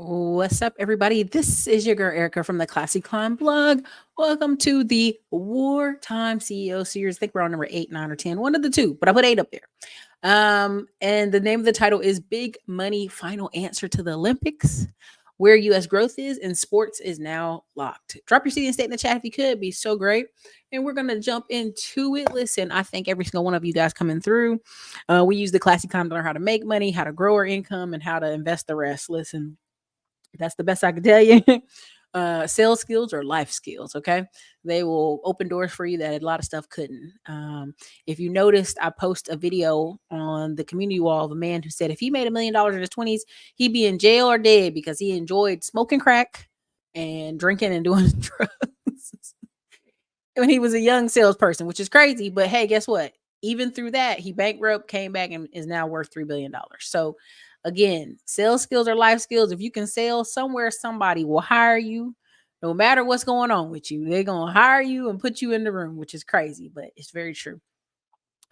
What's up, everybody? This is your girl Erica from the Classy Climb blog. Welcome to the Wartime CEO series. I think we're on number 8, 9, or 10, one of the two, but I put 8 up there. And the name of the title is Big Money Final Answer to the Olympics. Where U.S. growth is and sports is now locked. Drop your city and state in the chat if you could. It'd be so great. And we're going to jump into it. Listen, I thank every single one of you guys coming through. We use the Classy Climb to learn how to make money, how to grow our income, and how to invest the rest. Listen, that's the best I can tell you. Sales skills or life skills, okay? They will open doors for you that a lot of stuff couldn't. If you noticed, I post a video on the community wall of a man who said if he made $1 million in his 20s, he'd be in jail or dead because he enjoyed smoking crack and drinking and doing drugs when he was a young salesperson, which is crazy. But hey, guess what? Even through that, he bankrupt, came back, and is now worth $3 billion. So again, sales skills are life skills. If you can sell somewhere, somebody will hire you. No matter what's going on with you, they're going to hire you and put you in the room, which is crazy, but it's very true.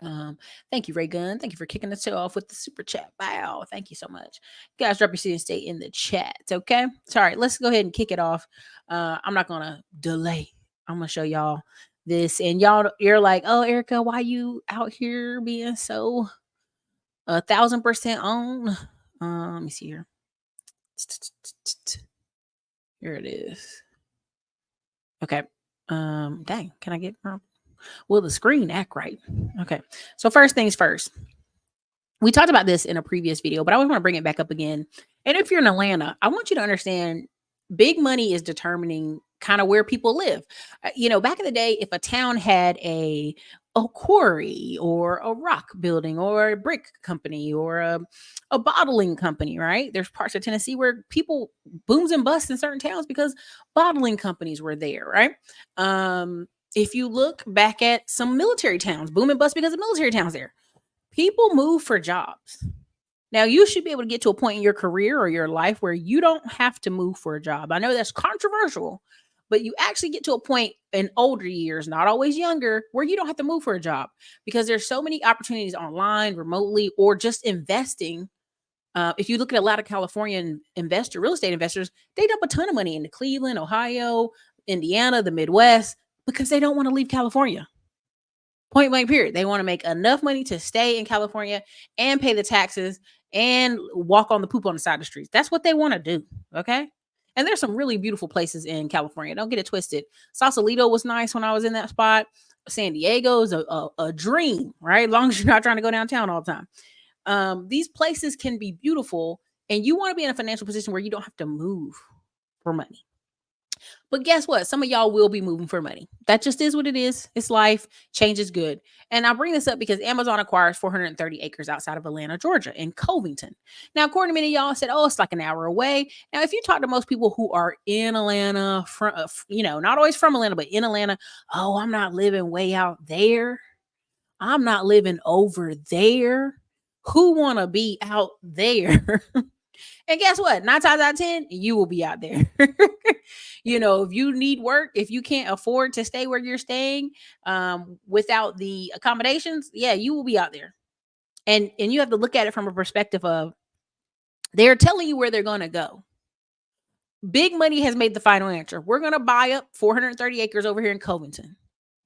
Thank you, Ray Gunn. Thank you for kicking the show off with the super chat. Wow. Thank you so much. You guys, drop your city and state in the chat. Okay. Sorry. Let's go ahead and kick it off. I'm not going to delay. I'm going to show y'all this, and you're like, oh, Erica, why you out here being so 1,000% on? Let me see here. Here it is. Okay. Dang, can I get will the screen act right? Okay. So first things first. We talked about this in a previous video, but I always want to bring it back up again. And if you're in Atlanta, I want you to understand big money is determining kind of where people live. Back in the day, if a town had a quarry or a rock building or a brick company or a bottling company, right? There's parts of Tennessee where people booms and busts in certain towns because bottling companies were there, right? If you look back at some military towns, boom and bust because of military towns there. People move for jobs. Now, you should be able to get to a point in your career or your life where you don't have to move for a job. I know that's controversial, but you actually get to a point in older years, not always younger, where you don't have to move for a job because there's so many opportunities online, remotely, or just investing. If you look at a lot of Californian real estate investors, they dump a ton of money into Cleveland, Ohio, Indiana, the Midwest, because they don't want to leave California. Point blank period. They want to make enough money to stay in California and pay the taxes and walk on the poop on the side of the streets. That's what they want to do. Okay. And there's some really beautiful places in California. Don't get it twisted. Sausalito was nice when I was in that spot. San Diego is a dream, right? As long as you're not trying to go downtown all the time. These places can be beautiful, and you want to be in a financial position where you don't have to move for money. But guess what? Some of y'all will be moving for money. That just is what it is. It's life. Change is good. And I bring this up because Amazon acquires 430 acres outside of Atlanta, Georgia, in Covington. Now, according to many of y'all, said, oh, it's like an hour away. Now, if you talk to most people who are in Atlanta, not always from Atlanta, but in Atlanta, oh, I'm not living way out there. I'm not living over there. Who want to be out there? And guess what? 9 times out of 10, you will be out there. If you need work, if you can't afford to stay where you're staying without the accommodations, yeah, you will be out there. And you have to look at it from a perspective of they're telling you where they're going to go. Big money has made the final answer. We're going to buy up 430 acres over here in Covington.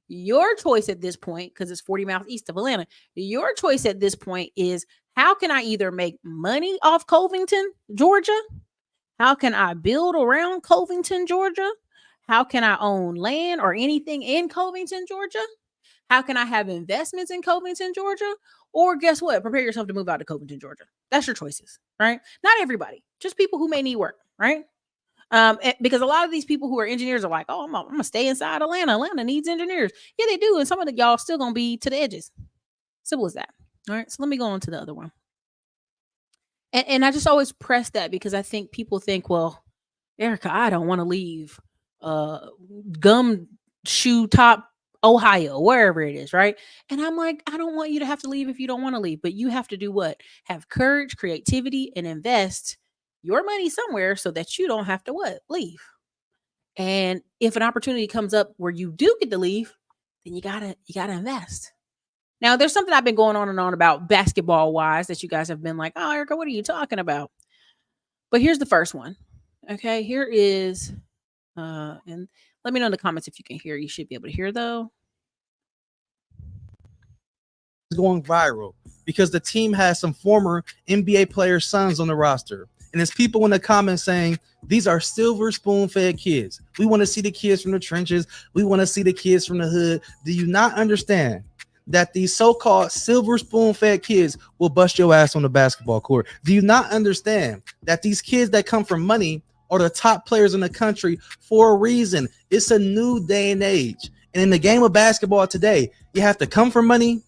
Your choice at this point, because it's 40 miles east of Atlanta, your choice at this point is how can I either make money off Covington, Georgia? How can I build around Covington, Georgia? How can I own land or anything in Covington, Georgia? How can I have investments in Covington, Georgia? Or guess what? Prepare yourself to move out to Covington, Georgia. That's your choices, right? Not everybody, just people who may need work, right? Because a lot of these people who are engineers are like, oh, I'm going to stay inside Atlanta. Atlanta needs engineers. Yeah, they do. And some of the y'all still going to be to the edges. Simple as that. All right. So let me go on to the other one. And I just always press that because I think people think, well, Erica, I don't want to leave Gumshoe Top, Ohio, wherever it is, right? And I'm like, I don't want you to have to leave if you don't want to leave, but you have to do what? Have courage, creativity, and invest your money somewhere so that you don't have to leave. And if an opportunity comes up where you do get to leave, then you gotta invest. Now, there's something I've been going on and on about basketball wise that you guys have been like, oh, Erica, what are you talking about? But here's the first one. Okay, here is and let me know in the comments if you can hear. You should be able to hear though. Going viral because the team has some former NBA players' sons on the roster. And there's people in the comments saying these are silver spoon fed kids. We want to see the kids from the trenches. We want to see the kids from the hood. Do you not understand that these so-called silver spoon fed kids will bust your ass on the basketball court? Do you not understand that these kids that come from money are the top players in the country for a reason? It's a new day and age. And in the game of basketball today, you have to come from money,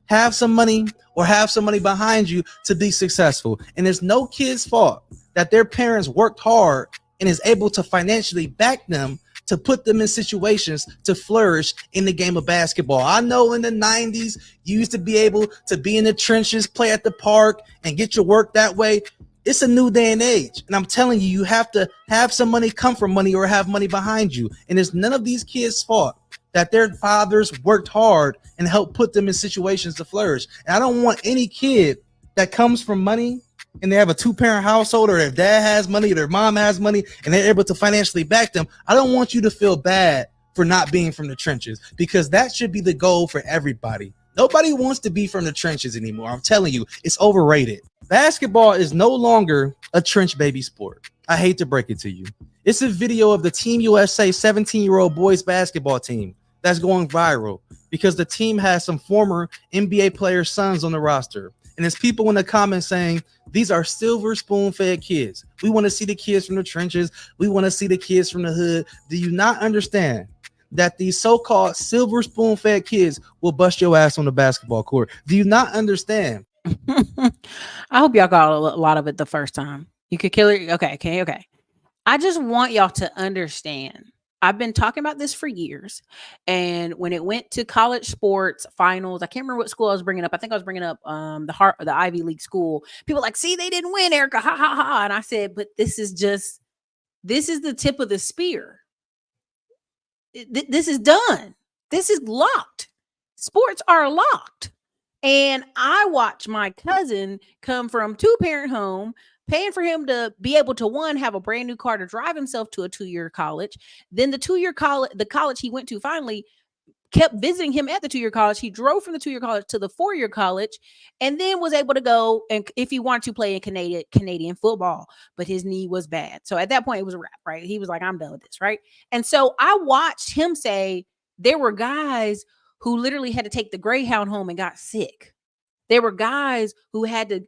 have some money, or have some money behind you to be successful. And it's no kid's fault that their parents worked hard and is able to financially back them to put them in situations to flourish in the game of basketball. I know in the 90s, you used to be able to be in the trenches, play at the park, and get your work that way. It's a new day and age. And I'm telling you, you have to have some money come from money or have money behind you. And it's none of these kids' fault that their fathers worked hard and helped put them in situations to flourish. And I don't want any kid that comes from money and they have a two-parent household, or their dad has money, or their mom has money, and they're able to financially back them. I don't want you to feel bad for not being from the trenches, because that should be the goal for everybody. Nobody wants to be from the trenches anymore. I'm telling you, it's overrated. Basketball is no longer a trench baby sport. I hate to break it to you. It's a video of the Team USA 17-year-old boys basketball team that's going viral because the team has some former NBA players' sons on the roster. And there's people in the comments saying these are silver spoon fed kids. We want to see the kids from the trenches. We want to see the kids from the hood. Do you not understand that these so-called silver spoon fed kids will bust your ass on the basketball court? Do you not understand? I hope y'all got a lot of it the first time. You could kill it. Okay. I just want y'all to understand. I've been talking about this for years. And when it went to college sports finals, I can't remember what school I was bringing up. I think I was bringing up the Ivy League school. People like, see, they didn't win, Erica. Ha ha ha. And I said, but this is the tip of the spear. This is done. This is locked. Sports are locked. And I watched my cousin come from two-parent home, paying for him to be able to, one, have a brand new car to drive himself to a 2-year college. Then the 2-year college, the college he went to, finally kept visiting him at the 2-year college. He drove from the 2-year college to the 4-year college, and then was able to go and if he wanted to play in Canadian football, but his knee was bad. So at that point, it was a wrap, right? He was like, I'm done with this, right? And so I watched him say there were guys who literally had to take the Greyhound home and got sick. There were guys who had to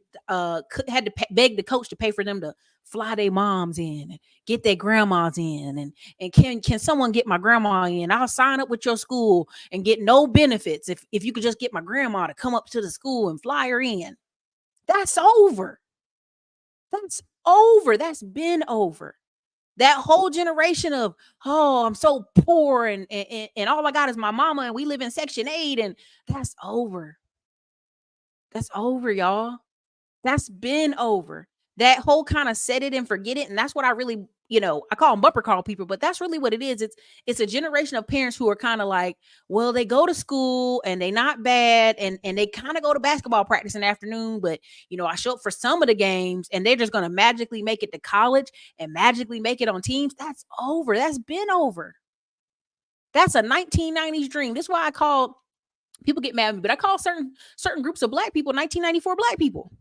beg the coach to pay for them to fly their moms in and get their grandmas in, and can someone get my grandma in? I'll sign up with your school and get no benefits if you could just get my grandma to come up to the school and fly her in. That's over. That's over. That's been over. That whole generation of, oh, I'm so poor and all I got is my mama and we live in Section 8, and that's over. That's over, y'all. That's been over. That whole kind of set it and forget it. And that's what I really, I call them bumper call people, but that's really what it is. It's a generation of parents who are kind of like, well, they go to school and they not bad, and they kind of go to basketball practice in the afternoon, but I show up for some of the games and they're just going to magically make it to college and magically make it on teams. That's over. That's been over. That's a 1990s dream. That's why I call people get mad at me, but I call certain groups of black people 1994 black people.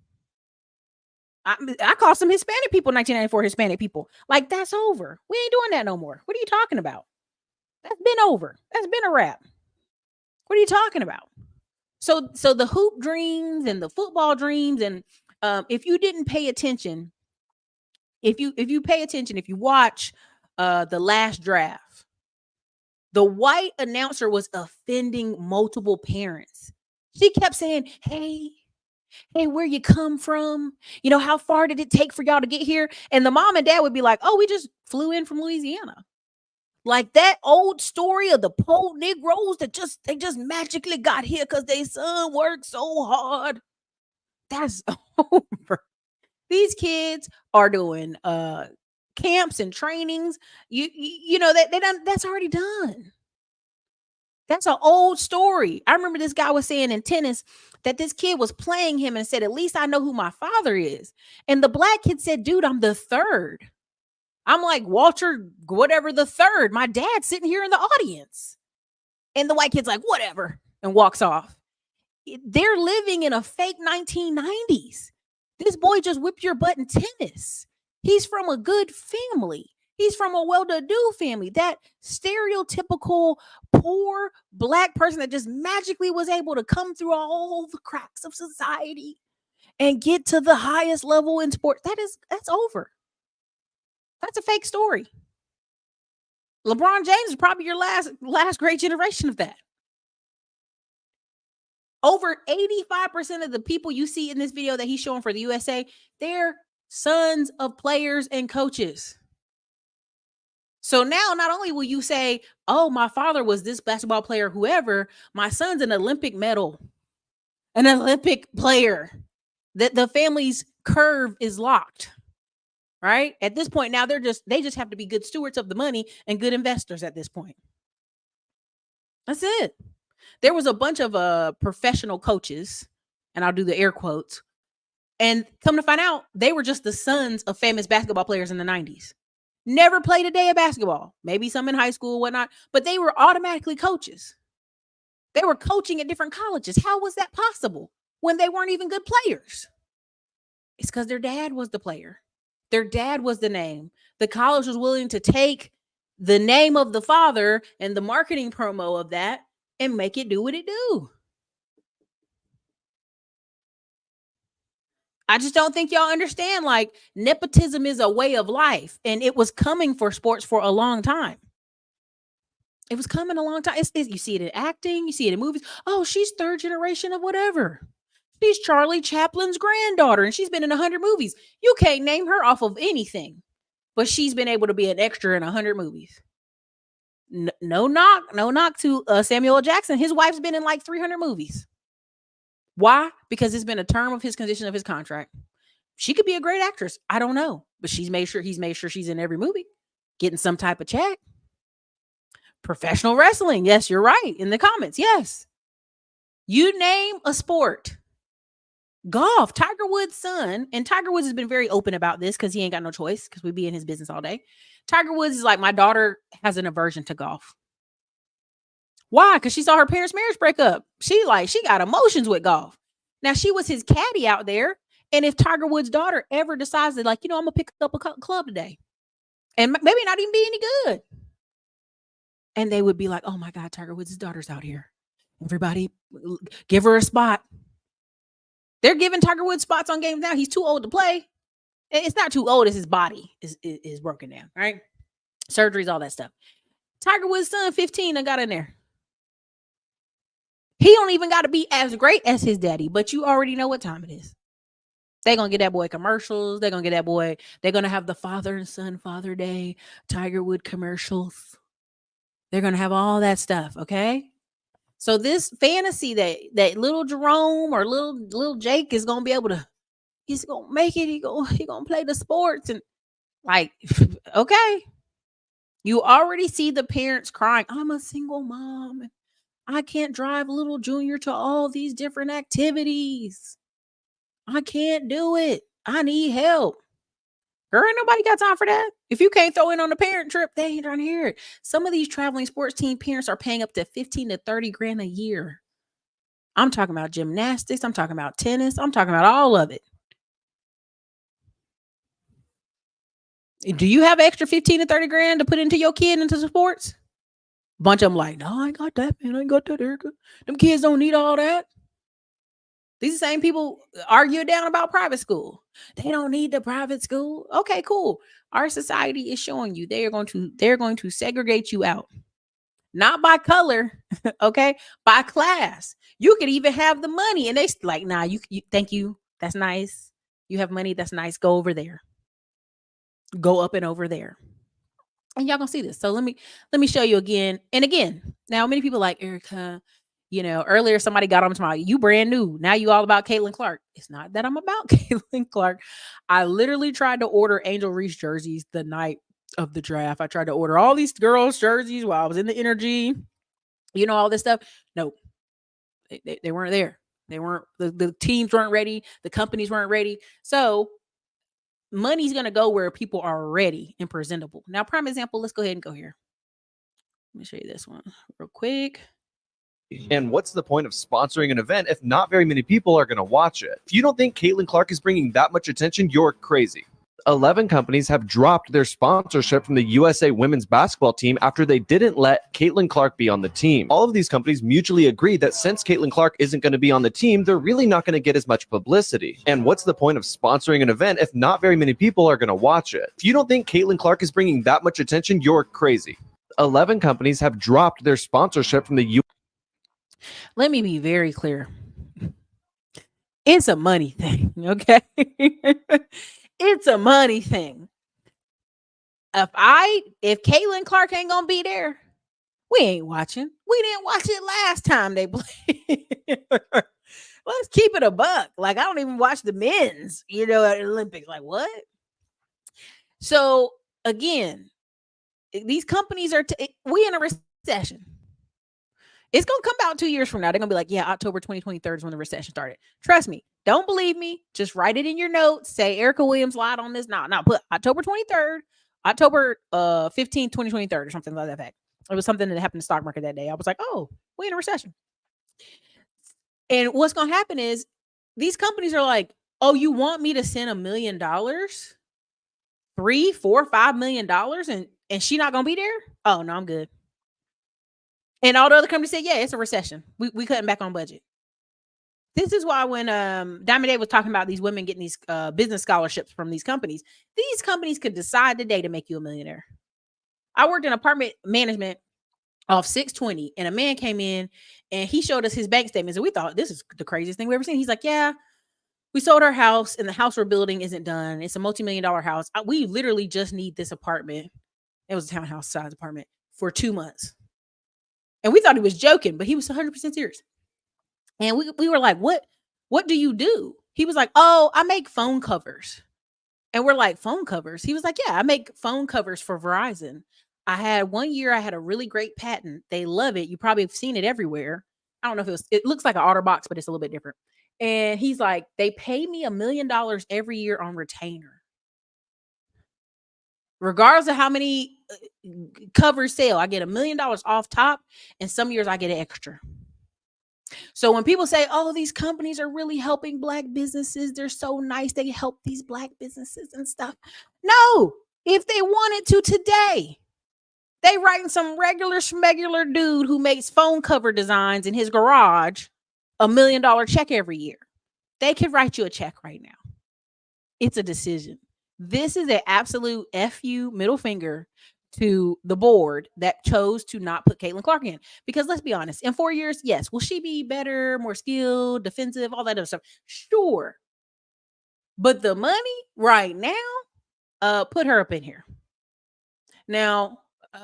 I call some Hispanic people 1994 Hispanic people. Like, that's over. We ain't doing that no more. What are you talking about? That's been over. That's been a wrap. What are you talking about? So the hoop dreams and the football dreams, and if you didn't pay attention, if you pay attention, if you watch the last draft, the white announcer was offending multiple parents. She kept saying, hey, where you come from? How far did it take for y'all to get here? And the mom and dad would be like, oh, we just flew in from Louisiana. Like that old story of the poor Negroes that they just magically got here because their son worked so hard. That's over. These kids are doing camps and trainings. That's already done. That's an old story. I remember this guy was saying in tennis that this kid was playing him and said, at least I know who my father is. And the black kid said, dude, I'm the third. I'm like Walter, whatever the third. My dad's sitting here in the audience. And the white kid's like, whatever, and walks off. They're living in a fake 1990s. This boy just whipped your butt in tennis. He's from a good family. He's from a well-to-do family. That stereotypical poor black person that just magically was able to come through all the cracks of society and get to the highest level in sport. That's over. That's a fake story. LeBron James is probably your last great generation of that. Over 85% of the people you see in this video that he's showing for the USA, they're sons of players and coaches. So now not only will you say, oh, my father was this basketball player, whoever, my son's an Olympic medal, an Olympic player, that the family's curve is locked, right? At this point now, they just have to be good stewards of the money and good investors at this point. That's it. There was a bunch of professional coaches, and I'll do the air quotes, and come to find out, they were just the sons of famous basketball players in the 90s. Never played a day of basketball, maybe some in high school, whatnot, but they were automatically coaches. They were coaching at different colleges. How was that possible when they weren't even good players? It's because their dad was the player. Their dad was the name. The college was willing to take the name of the father and the marketing promo of that and make it do what it do. I just don't think y'all understand, like, nepotism is a way of life, and it was coming for sports for a long time. It was coming a long time. You see it in acting, you see it in movies. Oh, she's third generation of whatever. She's Charlie Chaplin's granddaughter, and she's been in 100 movies. You can't name her off of anything, but she's been able to be an extra in 100 movies. No knock to Samuel L. Jackson. His wife's been in like 300 movies. Why? Because it's been a term of his condition of his contract. She could be a great actress. I don't know, but he's made sure she's in every movie, getting some type of check. Professional wrestling. Yes, you're right. In the comments. Yes. You name a sport. Golf. Tiger Woods' son, and Tiger Woods has been very open about this because he ain't got no choice because we be in his business all day. Tiger Woods is like, my daughter has an aversion to golf. Why? Because she saw her parents' marriage break up. She got emotions with golf. Now, she was his caddy out there. And if Tiger Woods' daughter ever decides that, like, I'm going to pick up a club today and maybe not even be any good. And they would be like, oh my God, Tiger Woods' daughter's out here. Everybody give her a spot. They're giving Tiger Woods spots on games now. He's too old to play. It's not too old as his body is broken down, right? Surgeries, all that stuff. Tiger Woods' son, 15, and got in there. He don't even got to be as great as his daddy, but you already know what time it is. They're going to get that boy commercials. They're going to have the father and son Father Day, Tiger Woods commercials. They're going to have all that stuff, okay? So this fantasy that little Jerome or little Jake is going to be able to, he's going to make it. He going to play the sports and like, okay. You already see the parents crying. I'm a single mom. I can't drive little Junior to all these different activities. I can't do it. I need help. Girl, ain't nobody got time for that. If you can't throw in on the parent trip, they ain't trying to hear it. Some of these traveling sports team parents are paying up to 15 to 30 grand a year. I'm talking about gymnastics. I'm talking about tennis. I'm talking about all of it. Do you have extra 15 to 30 grand to put into your kid into sports? Bunch of them like, no, I ain't got that, man. I ain't got that, Erica. Them kids don't need all that. These same people argue down about private school. They don't need the private school. Okay, cool. Our society is showing you they're going to segregate you out. Not by color, okay? By class. You could even have the money and they like, nah, you thank you. That's nice. You have money, that's nice. Go over there. Go up and over there. And y'all gonna see this. So let me show you again and again. Now, many people like, Erica, earlier somebody got on to my, you brand new. Now you all about Caitlin Clark. It's not that I'm about Caitlin Clark. I literally tried to order Angel Reese jerseys the night of the draft. I tried to order all these girls' jerseys while I was in the energy, all this stuff. Nope. They weren't there. They weren't, the teams weren't ready. The companies weren't ready. So money's going to go where people are ready and presentable. Now, prime example, let's go ahead and go here. Let me show you this one real quick. And what's the point of sponsoring an event if not very many people are going to watch it? If you don't think Caitlin Clark is bringing that much attention, you're crazy. 11 companies have dropped their sponsorship from the USA women's basketball team after they didn't let Caitlin Clark be on the team. All of these companies mutually agreed that since Caitlin Clark isn't going to be on the team, they're really not going to get as much publicity. And what's the point of sponsoring an event if not very many people are going to watch it? If you don't think Caitlin Clark is bringing that much attention, you're crazy. 11 companies have dropped their sponsorship from the Let me be very clear. It's a money thing, okay? It's a money thing. If Caitlin Clark ain't gonna be there, we ain't watching. We didn't watch it last time they played. Let's keep it a buck. Like, I don't even watch the men's, at the Olympics. Like, what? So again, these companies are we in a recession. It's going to come out 2 years from now. They're going to be like, yeah, October 2023 is when the recession started. Trust me. Don't believe me. Just write it in your notes. Say Erica Williams lied on this. No, put October 23rd, October 15th, 2023 or something like that fact. It was something that happened in the stock market that day. I was like, oh, we're in a recession. And what's going to happen is these companies are like, oh, you want me to send $1 million, $3, $4, $5 million and she not going to be there? Oh, no, I'm good. And all the other companies said, yeah, it's a recession. We cutting back on budget. This is why when Diamond Dave was talking about these women getting these business scholarships from these companies could decide today to make you a millionaire. I worked in apartment management off 620, and a man came in and he showed us his bank statements, and we thought this is the craziest thing we've ever seen. He's like, yeah, we sold our house and the house we're building isn't done. It's a multi-million-dollar house. We literally just need this apartment. It was a townhouse size apartment for 2 months. And we thought he was joking, but he was 100% serious. And we were like, what do you do? He was like, oh, I make phone covers. And we're like, phone covers? He was like, yeah, I make phone covers for Verizon. I had 1 year, I had a really great patent. They love it. You probably have seen it everywhere. I don't know if it looks like an OtterBox, but it's a little bit different. And he's like, they pay me $1 million every year on retainer. Regardless of how many covers sell, I get $1 million off top, and some years I get an extra. So when people say, oh, these companies are really helping Black businesses, they're so nice, they help these Black businesses and stuff. No, if they wanted to today, they writing some regular schmegular dude who makes phone cover designs in his garage $1 million check every year. They could write you a check right now. It's a decision. This is an absolute FU middle finger to the board that chose to not put Caitlin Clark in. Because let's be honest, in 4 years, yes, will she be better, more skilled, defensive, all that other stuff? Sure. But the money right now, put her up in here. Now,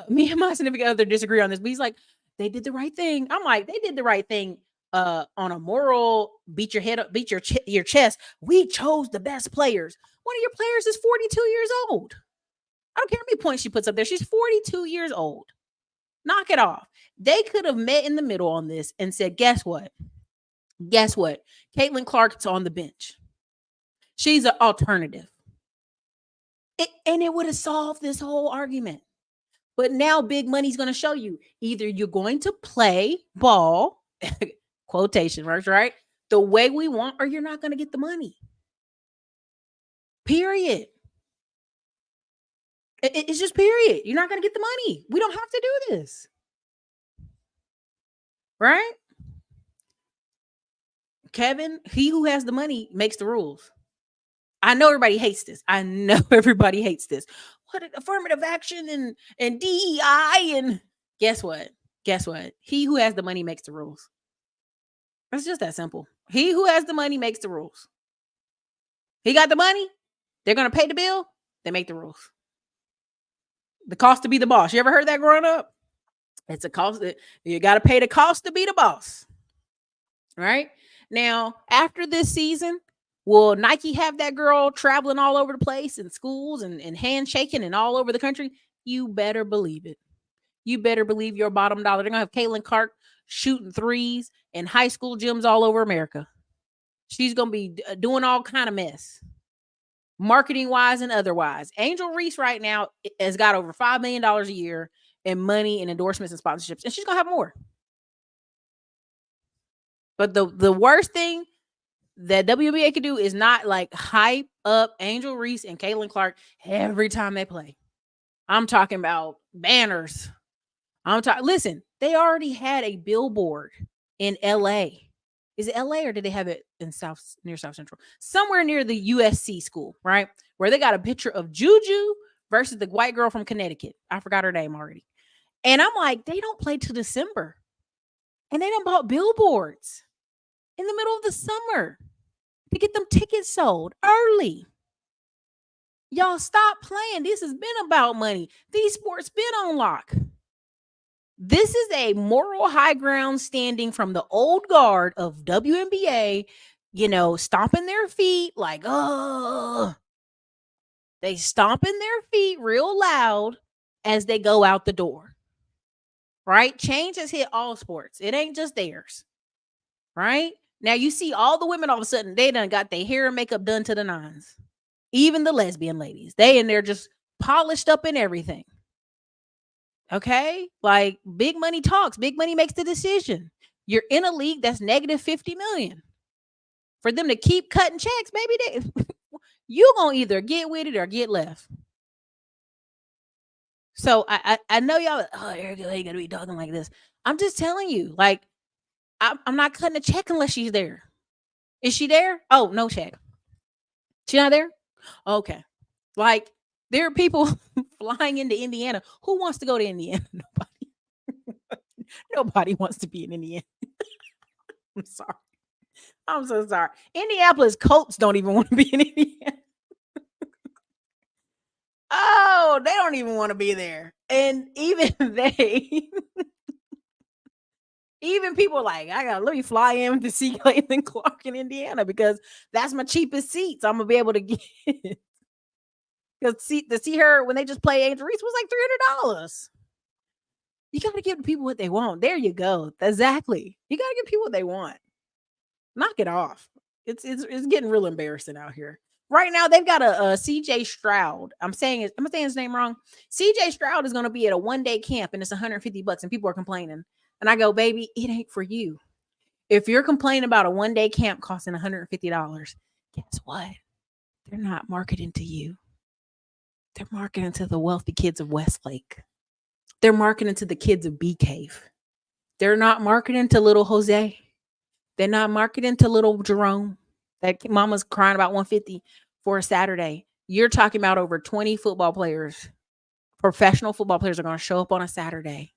me and my significant other disagree on this, but he's like, they did the right thing. I'm like, they did the right thing on a moral, beat your head up, beat your chest. We chose the best players. One of your players is 42 years old. I don't care how many points she puts up there. She's 42 years old. Knock it off. They could have met in the middle on this and said, guess what? Guess what? Caitlin Clark's on the bench. She's an alternative. And it would have solved this whole argument. But now big money's going to show you. Either you're going to play ball, quotation marks, right? The way we want, or you're not going to get the money. Period. It's just period. You're not going to get the money. We don't have to do this. Right? Kevin, he who has the money makes the rules. I know everybody hates this. What affirmative action and DEI and guess what? He who has the money makes the rules. It's just that simple. He who has the money makes the rules. He got the money. They're going to pay the bill. They make the rules. The cost to be the boss. You ever heard that growing up? It's a cost that you got to pay the cost to be the boss. Right? Now, after this season, will Nike have that girl traveling all over the place in schools and handshaking and all over the country? You better believe it. You better believe your bottom dollar. They're going to have Caitlin Clark shooting threes in high school gyms all over America. She's going to be doing all kind of mess. marketing wise and otherwise. Angel Reese right now has got over $5 million a year in money and endorsements and sponsorships, and she's gonna have more. But the worst thing that WNBA could do is not like hype up Angel Reese and Caitlin Clark every time they play. I'm talking about banners. Listen, they already had a billboard in LA. Is it LA or did they have it in near South Central? Somewhere near the USC school, right? Where they got a picture of Juju versus the white girl from Connecticut. I forgot her name already. And I'm like, they don't play till December. And they done bought billboards in the middle of the summer to get them tickets sold early. Y'all stop playing. This has been about money. These sports been on lock. This is a moral high ground standing from the old guard of WNBA, stomping their feet like, oh, they stomping their feet real loud as they go out the door, right? Change has hit all sports. It ain't just theirs, right? Now you see all the women all of a sudden, they done got their hair and makeup done to the nines. Even the lesbian ladies, they in there just polished up and everything. Okay, like big money talks, big money makes the decision. You're in a league that's negative 50 million. For them to keep cutting checks, baby, you gonna either get with it or get left. So I know y'all, Erica ain't gonna be talking like this. I'm just telling you, like, I'm not cutting a check unless she's there. Is she there? Oh, no check. She not there? Okay. Like, there are people flying into Indiana. Who wants to go to Indiana? Nobody. Nobody wants to be in Indiana. I'm sorry. I'm so sorry. Indianapolis Colts don't even want to be in Indiana. Oh, they don't even want to be there. And even even people like, let me fly in to see Caitlin Clark in Indiana because that's my cheapest seats I'm gonna be able to get. Because to see her when they just play Angel Reese was like $300. You gotta give the people what they want. There you go. Exactly. You gotta give people what they want. Knock it off. It's getting real embarrassing out here. Right now, they've got a CJ Stroud. Am I saying his name wrong? CJ Stroud is gonna be at a 1-day camp and it's $150 and people are complaining. And I go, baby, it ain't for you. If you're complaining about a 1-day camp costing $150, guess what? They're not marketing to you. They're marketing to the wealthy kids of Westlake. They're marketing to the kids of Bee Cave. They're not marketing to little Jose. They're not marketing to little Jerome. That mama's crying about $150 for a Saturday. You're talking about over 20 football players. Professional football players are going to show up on a Saturday.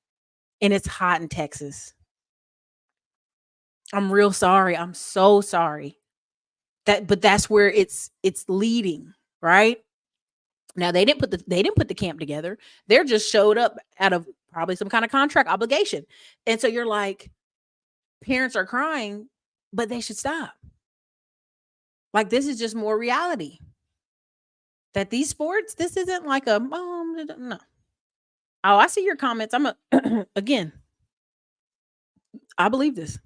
And it's hot in Texas. I'm real sorry. I'm so sorry. But that's where it's leading, right? Now they didn't put the camp together. They're just showed up out of probably some kind of contract obligation. And so you're like, parents are crying, but they should stop. Like, this is just more reality. That these sports, this isn't like a no. Oh, I see your comments. Again, I believe this.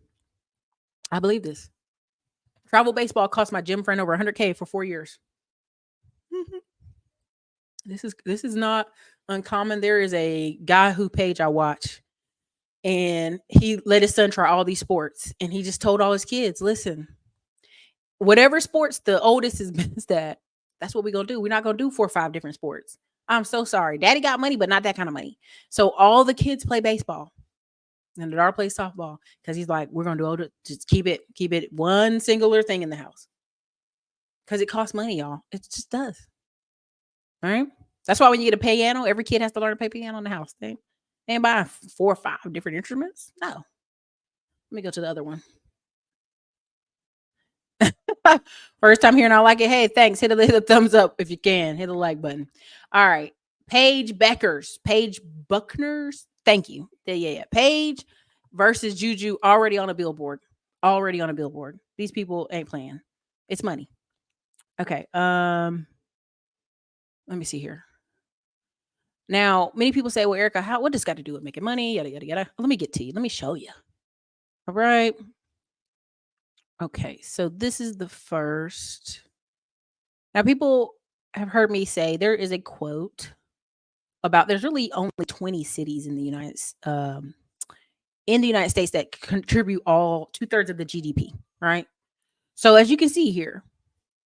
Travel baseball cost my gym friend over $100K for 4 years. This is not uncommon. There is a guy who page I watch, and he let his son try all these sports, and he just told all his kids, listen, whatever sports the oldest is best at, that's what we're gonna do. We're not gonna do 4 or 5 different sports. I'm so sorry. Daddy got money, but not that kind of money. So all the kids play baseball. And the daughter plays softball because he's like, we're gonna do just keep it one singular thing in the house. Because it costs money, y'all. It just does. All right. That's why when you get a piano, every kid has to learn to play piano in the house. They ain't buying 4 or 5 different instruments. No. Let me go to the other one. First time here and I like it. Hey, thanks. Hit a thumbs up if you can. Hit the like button. All right. Paige Buckners. Thank you. Yeah. Paige versus Juju already on a billboard. These people ain't playing. It's money. Okay. Let me see here. Now, many people say, well, Erica, what does got to do with making money? Yada, yada, yada. Let me get to you. Let me show you. All right. Okay. So this is the first. Now, people have heard me say there is a quote about there's really only 20 cities in the United States that contribute all 2/3 of the GDP, right? So as you can see here,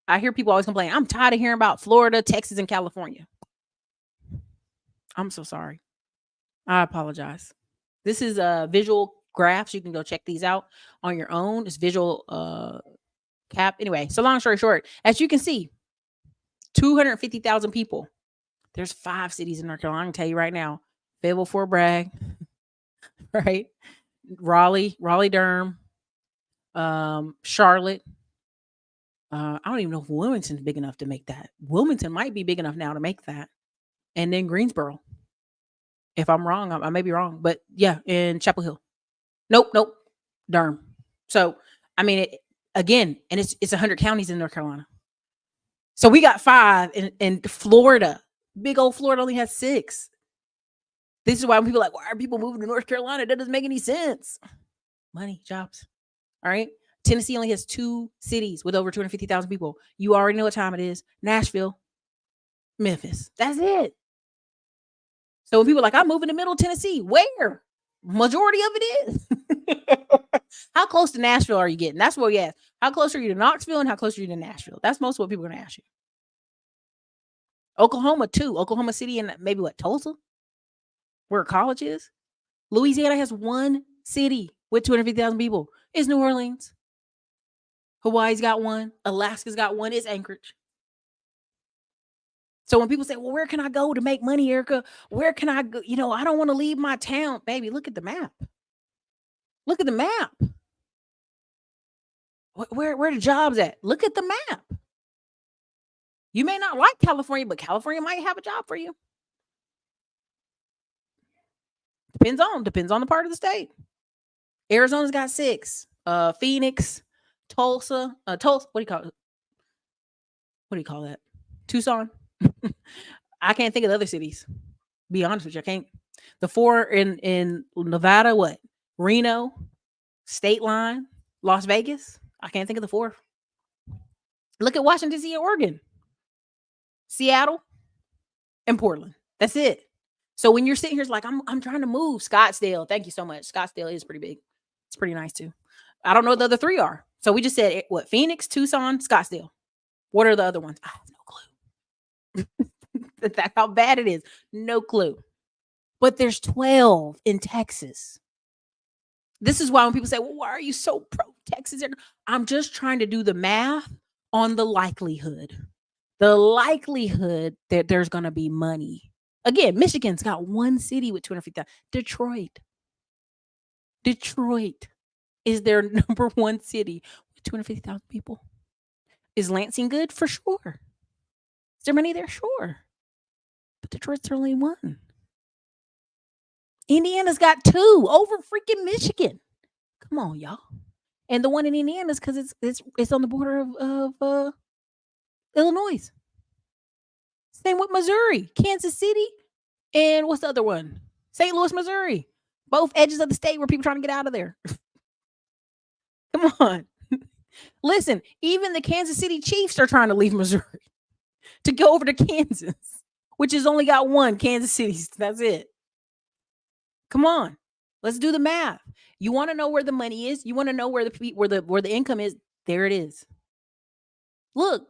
I hear people always complain, I'm tired of hearing about Florida, Texas, and California. I'm so sorry. I apologize. This is visual graphs. You can go check these out on your own. It's visual cap. Anyway, so long story short, as you can see, 250,000 people. There's 5 cities in North Carolina. I can tell you right now. Fayetteville, Fort Bragg, right? Raleigh, Durham, Charlotte. I don't even know if Wilmington's big enough to make that. Wilmington might be big enough now to make that. And then Greensboro. If I'm wrong, I may be wrong. But yeah, in Chapel Hill. Nope. Durham. So, I mean, again, and it's 100 counties in North Carolina. So we got 5 in Florida. Big old Florida only has 6. This is why people are like, why are people moving to North Carolina? That doesn't make any sense. Money, jobs. All right. Tennessee only has 2 cities with over 250,000 people. You already know what time it is. Nashville, Memphis. That's it. So when people are like, I'm moving to Middle Tennessee, where? Majority of it is. How close to Nashville are you getting? That's what we ask. How close are you to Knoxville and how close are you to Nashville? That's most of what people are going to ask you. Oklahoma, too. Oklahoma City and maybe what, Tulsa? Where college is? Louisiana has 1 city with 250,000 people. It's New Orleans. Hawaii's got 1. Alaska's got 1. It's Anchorage. So when people say, well, where can I go to make money, Erica? Where can I go? I don't want to leave my town. Baby, look at the map. Look at the map. Where the jobs at? Look at the map. You may not like California, but California might have a job for you. Depends on the part of the state. Arizona's got 6. Phoenix, Tulsa, what do you call it? What do you call that? Tucson. I can't think of the other cities. Be honest with you, I can't. The 4 in Nevada, what? Reno, State Line, Las Vegas. I can't think of the 4th. Look at Washington, D.C. and Oregon, Seattle, and Portland. That's it. So when you're sitting here, it's like, I'm trying to move. Scottsdale. Thank you so much. Scottsdale is pretty big. It's pretty nice too. I don't know what the other 3 are. So we just said what? Phoenix, Tucson, Scottsdale. What are the other ones? I have no clue. That's how bad it is. No clue. But there's 12 in Texas. This is why when people say, well, why are you so pro Texas? I'm just trying to do the math on the likelihood. The likelihood that there's going to be money. Again, Michigan's got 1 city with 250,000. Detroit is their number 1 city with 250,000 people. Is Lansing good? For sure. Is there money there? Sure. But Detroit's only 1. Indiana's got 2 over freaking Michigan. Come on, y'all. And the one in Indiana is because it's on the border of Illinois. Same with Missouri, Kansas City, and what's the other one? St. Louis, Missouri. Both edges of the state where people trying to get out of there. Come on. Listen, even the Kansas City Chiefs are trying to leave Missouri to go over to Kansas, which has only got 1, Kansas City. That's it. Come on. Let's do the math. You want to know where the money is? You want to know where the income is? There it is. Look,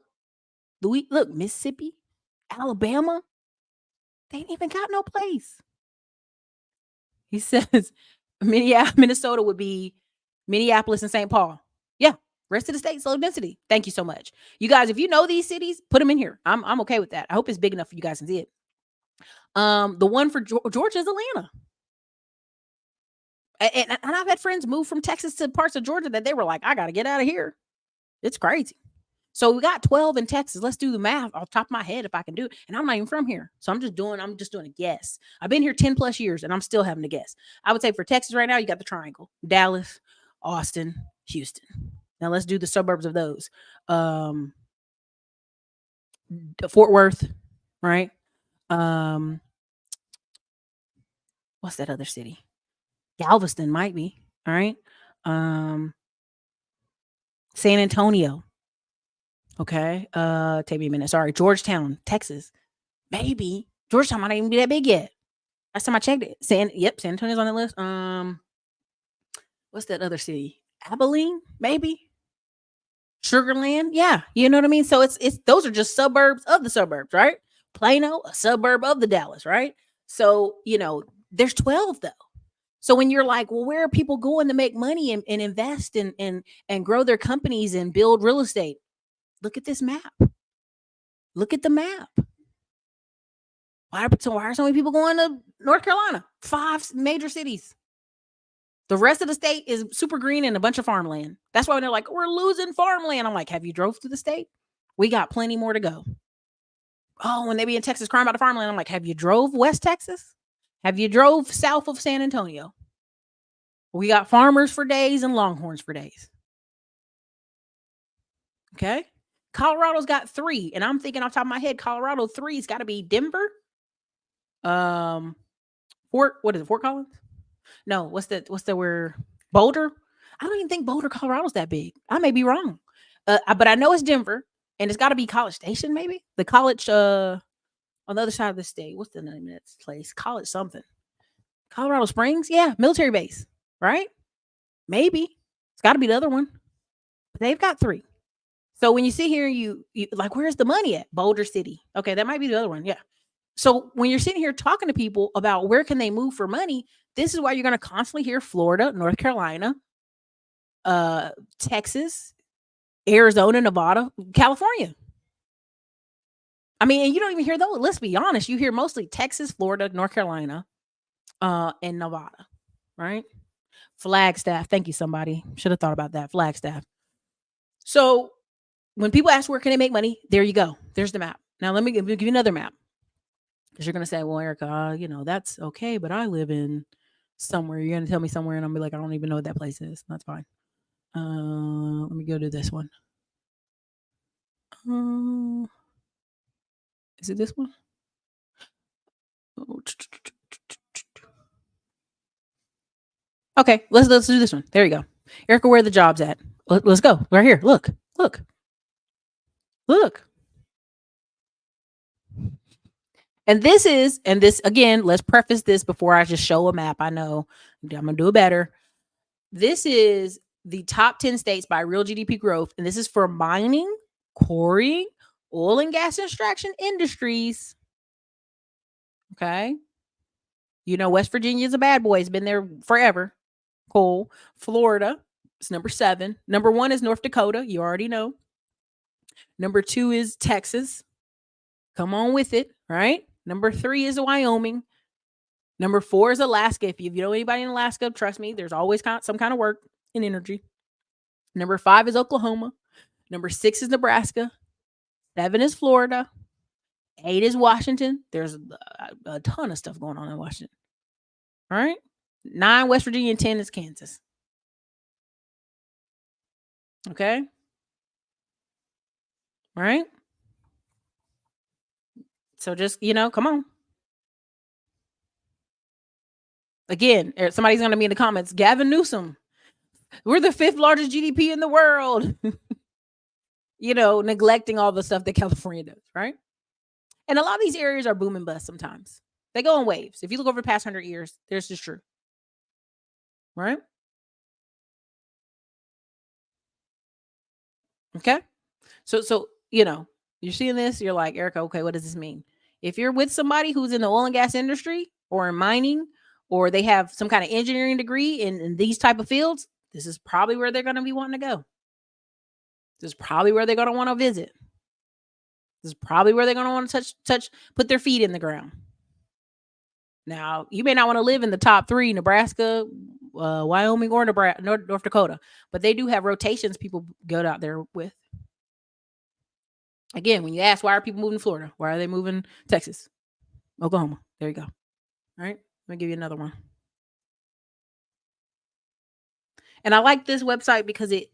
Mississippi, Alabama, they ain't even got no place. He says Minnesota would be Minneapolis and St. Paul. Yeah, rest of the state, low density. Thank you so much. You guys, if you know these cities, put them in here. I'm okay with that. I hope it's big enough for you guys to see it. The one for Georgia is Atlanta. And I've had friends move from Texas to parts of Georgia that they were like, I got to get out of here. It's crazy. So we got 12 in Texas. Let's do the math off the top of my head if I can do it. And I'm not even from here. So I'm just doing a guess. I've been here 10 plus years and I'm still having to guess. I would say for Texas right now, you got the triangle: Dallas, Austin, Houston. Now let's do the suburbs of those. Fort Worth, right? What's that other city? Galveston might be. All right. San Antonio. Okay. Take me a minute. Sorry. Georgetown, Texas. Maybe. Georgetown might not even be that big yet. Last time I checked it. San Antonio's on the list. What's that other city? Abilene, maybe. Sugarland. Yeah. You know what I mean? So it's those are just suburbs of the suburbs, right? Plano, a suburb of the Dallas, right? So, there's 12 though. So when you're like, well, where are people going to make money and invest and grow their companies and build real estate? Look at this map. Look at the map. Why are so many people going to North Carolina? 5 major cities. The rest of the state is super green and a bunch of farmland. That's why they're like, we're losing farmland. I'm like, have you drove through the state? We got plenty more to go. Oh, when they be in Texas crying about the farmland, I'm like, have you drove West Texas? Have you drove south of San Antonio? We got farmers for days and longhorns for days. Okay. Colorado's got 3. And I'm thinking off the top of my head, Colorado 3's got to be Denver. What is it? Fort Collins? No, what's the word? Boulder? I don't even think Boulder, Colorado's that big. I may be wrong. But I know it's Denver, and it's got to be College Station, maybe the college on the other side of the state. What's the name of that place? College something. Colorado Springs? Yeah, military base, right? Maybe it's got to be the other one. But they've got 3. So when you sit here, you like, where's the money at? Boulder City. Okay, that might be the other one. Yeah. So when you're sitting here talking to people about where can they move for money, this is why you're going to constantly hear Florida, North Carolina, Texas, Arizona, Nevada, California. I mean, and you don't even hear those. Let's be honest. You hear mostly Texas, Florida, North Carolina, and Nevada, right? Flagstaff. Thank you, somebody. Should have thought about that. Flagstaff. So when people ask where can they make money, there you go. There's the map. Now let me give you another map. Because you're going to say, well, Erica, that's okay, but I live in somewhere. You're going to tell me somewhere, and I'll be like, I don't even know what that place is. That's fine. Let me go to this one. Is it this one? Okay, let's do this one. There you go. Erica, where are the jobs at? Let's go. Right here. Look. And this again, let's preface this before I just show a map. I know I'm going to do it better. This is the top 10 states by real GDP growth. And this is for mining, quarrying, oil and gas extraction industries. Okay. West Virginia is a bad boy. It's been there forever. Cool. Florida is number 7. Number 1 is North Dakota. You already know. Number 2 is Texas. Come on with it, right? Number 3 is Wyoming. Number 4 is Alaska. If you know anybody in Alaska, trust me, there's always some kind of work in energy. Number 5 is Oklahoma. Number 6 is Nebraska. 7 is Florida. 8 is Washington. There's a ton of stuff going on in Washington. All right. 9, West Virginia, and 10 is Kansas. Okay. All right. So just, come on. Again, somebody's going to be in the comments, Gavin Newsom, we're the 5th largest GDP in the world. Neglecting all the stuff that California does, right? And a lot of these areas are boom and bust sometimes. They go in waves. If you look over the past 100 years, this is true. Right? Okay. So, you're seeing this, you're like, Erica, okay, what does this mean? If you're with somebody who's in the oil and gas industry or in mining, or they have some kind of engineering degree in these type of fields, this is probably where they're going to be wanting to go. This is probably where they're going to want to visit. This is probably where they're going to want to put their feet in the ground. Now, you may not want to live in the top 3, Nebraska, Wyoming, or North Dakota, but they do have rotations people go out there with. Again, when you ask, why are people moving to Florida? Why are they moving to Texas? Oklahoma. There you go. All right. Let me give you another one. And I like this website because a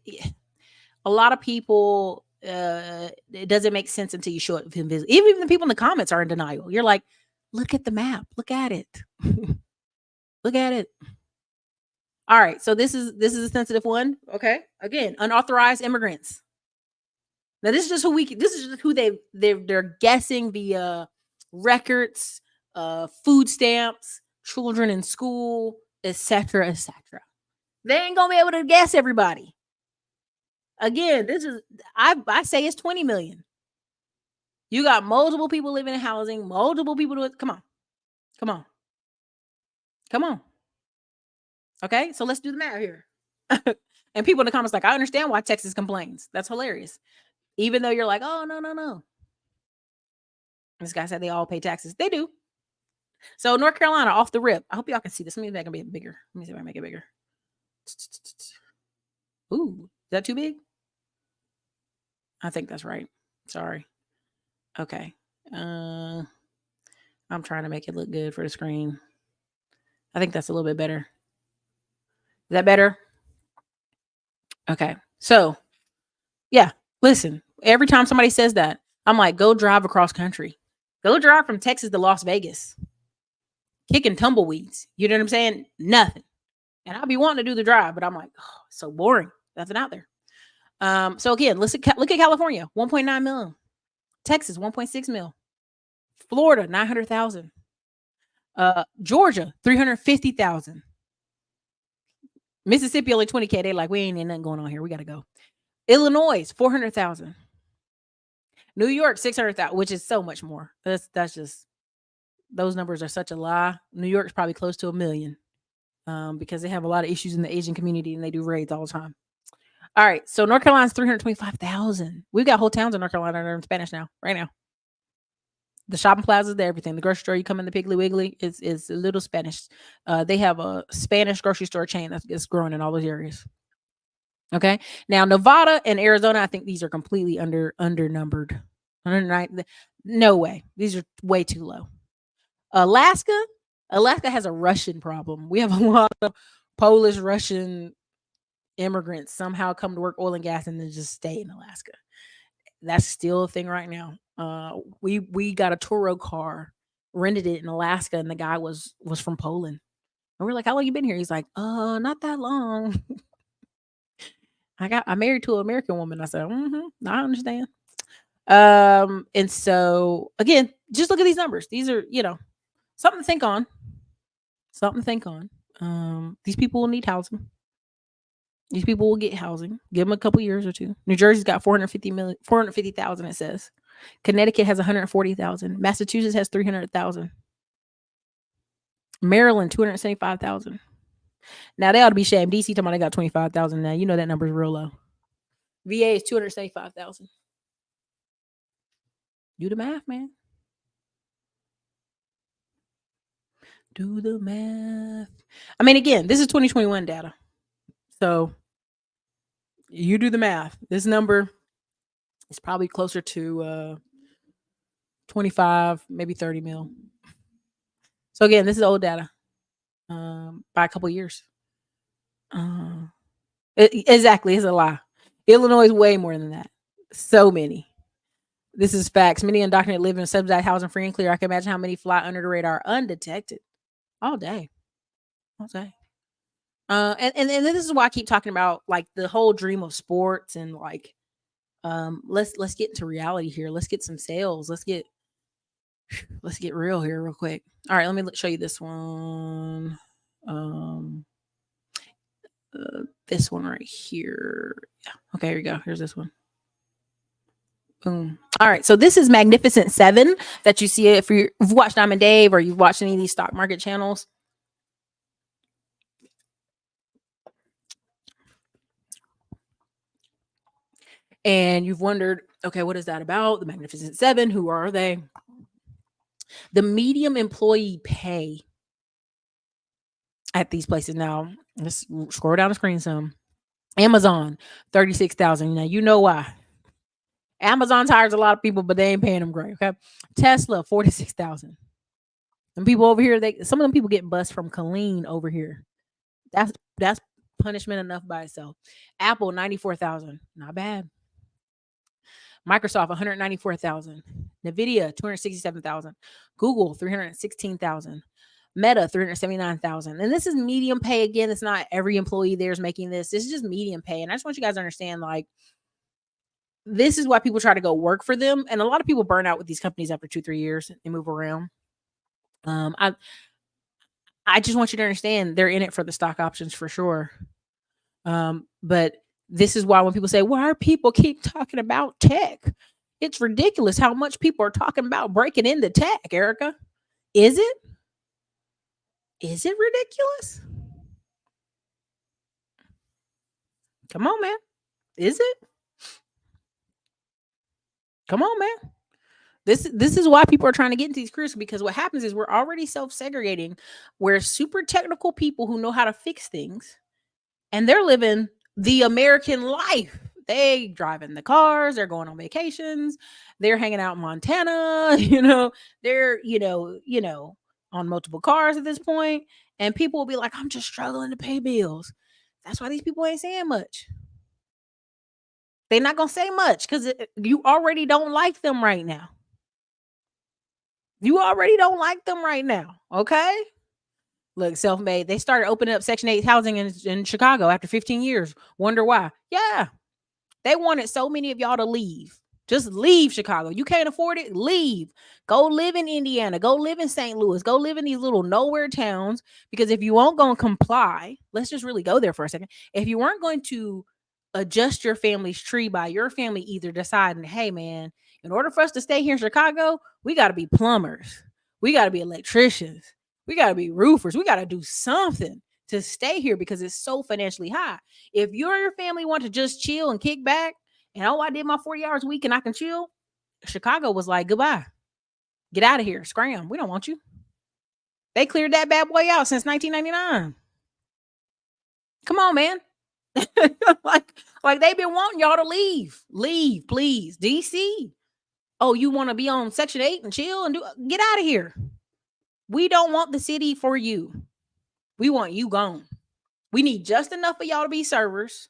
lot of people, it doesn't make sense until you show it to visit. Even the people in the comments are in denial. You're like, look at the map. Look at it. Look at it. All right. So this is a sensitive one. Okay. Again, unauthorized immigrants. Now this is just this is just who they're guessing via records, food stamps, children in school, etc., etc. They ain't gonna be able to guess everybody. Again, this is I say it's 20 million. You got multiple people living in housing, multiple people doing. Come on. Okay, so let's do the math here. And people in the comments like, I understand why Texas complains. That's hilarious. Even though you're like, oh no. This guy said they all pay taxes. They do. So North Carolina off the rip. I hope y'all can see this. Let me make it bigger. Let me see if I can make it bigger. Ooh, is that too big? I think that's right. Sorry. Okay. I'm trying to make it look good for the screen. I think that's a little bit better. Is that better? Okay. So, yeah, listen, every time somebody says that, I'm like, go drive across country. Go drive from Texas to Las Vegas. Kicking tumbleweeds. You know what I'm saying? Nothing. And I'll be wanting to do the drive, but I'm like, oh, it's so boring. Nothing out there. So again, look at California, 1.9 million. Texas, 1.6 mil. Florida, 900,000. Georgia, 350,000. Mississippi only 20K. They like, we ain't nothing going on here. We got to go. Illinois, 400,000. New York, 600,000, which is so much more. That's just, those numbers are such a lie. New York's probably close to 1 million because they have a lot of issues in the Asian community and they do raids all the time. All right. So North Carolina's 325,000. We've got whole towns in North Carolina that are in Spanish now, right now. The shopping plazas, everything. The grocery store, you come in the Piggly Wiggly, is a little Spanish. They have a Spanish grocery store chain that's growing in all those areas. Okay. Now, Nevada and Arizona, I think these are completely undernumbered. No way. These are way too low. Alaska has a Russian problem. We have a lot of Polish, Russian immigrants somehow come to work oil and gas and then just stay in Alaska. That's still a thing right now. We got a Turo car, rented it in Alaska, and the guy was from Poland. And we're like, how long you been here? He's like, not that long. I married to an American woman. I said, I understand. And so again, just look at these numbers. These are, something to think on. These people will need housing. These people will get housing. Give them a couple years or two. New Jersey's got 450,000. It says. Connecticut has 140,000. Massachusetts has 300,000. Maryland 275,000. Now they ought to be shamed. DC talking about they got 25,000 now. You know that number is real low. VA is 275,000. Do the math, man. Do the math. I mean, again, this is 2021 data. So you do the math. This number is probably closer to 25, maybe 30 mil. So again, this is old data by a couple years. Exactly, it's a lie. Illinois is way more than that. So many. This is facts. Many undocumented live in subsidized housing, free and clear. I can imagine how many fly under the radar undetected all day. And this is why I keep talking about like the whole dream of sports and like let's get into reality here. Let's get some sales. Let's get real here real quick. All right, let me show you this one. This one right here. Yeah. Okay, here we go. Here's this one. Boom. All right, so this is Magnificent Seven that you see if you've watched Diamond Dave or you've watched any of these stock market channels. And you've wondered, okay, what is that about? The Magnificent Seven, who are they? The medium employee pay at these places. Now, let's scroll down the screen some. Amazon, 36,000. Now, you know why. Amazon hires a lot of people, but they ain't paying them great, okay? Tesla, 46,000. And people over here, some of them people get bused from Colleen over here. That's punishment enough by itself. Apple, 94,000. Not bad. Microsoft, 194,000. Nvidia, 267,000. Google, 316,000. Meta, 379,000. And this is medium pay. Again, it's not every employee there is making this. This is just medium pay. And I just want you guys to understand, like, this is why people try to go work for them. And a lot of people burn out with these companies after 2-3 years and move around. I just want you to understand they're in it for the stock options for sure. But this is why when people say, why are people keep talking about tech? It's ridiculous how much people are talking about breaking into tech, Erica. Is it? Is it ridiculous? Come on, man. Is it? Come on, man. This is why people are trying to get into these careers, because what happens is we're already self-segregating. We're super technical people who know how to fix things, and they're living the American life. They driving the cars, they're going on vacations, they're hanging out in Montana, they're, on multiple cars at this point. And people will be like, I'm just struggling to pay bills. That's why these people ain't saying much. They're not going to say much because you already don't like them right now. You already don't like them right now. Okay. Look, self-made. They started opening up Section 8 housing in Chicago after 15 years. Wonder why? Yeah. They wanted so many of y'all to leave. Just leave Chicago. You can't afford it? Leave. Go live in Indiana. Go live in St. Louis. Go live in these little nowhere towns. Because if you won't go and comply, let's just really go there for a second. If you weren't going to adjust your family's tree by your family either deciding, hey, man, in order for us to stay here in Chicago, we got to be plumbers. We got to be electricians. We got to be roofers. We got to do something to stay here because it's so financially high. If you or your family want to just chill and kick back and, I did my 40 hours a week and I can chill, Chicago was like, goodbye. Get out of here. Scram. We don't want you. They cleared that bad boy out since 1999. Come on, man. like they've been wanting y'all to leave. Leave, please. DC. Oh, you want to be on Section 8 and chill and get out of here. We don't want the city for you. We want you gone. We need just enough of y'all to be servers,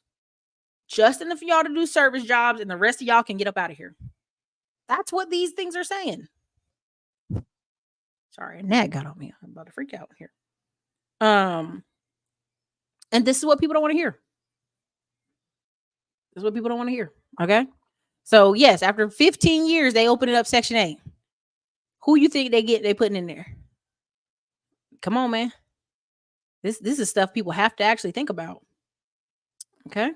just enough of y'all to do service jobs, and the rest of y'all can get up out of here. That's what these things are saying. Sorry, a gnat got on me. I'm about to freak out here. And this is what people don't want to hear. This is what people don't want to hear. Okay. So yes, after 15 years, they open it up Section 8. Who you think they putting in there? Come on, man. This is stuff people have to actually think about. Okay.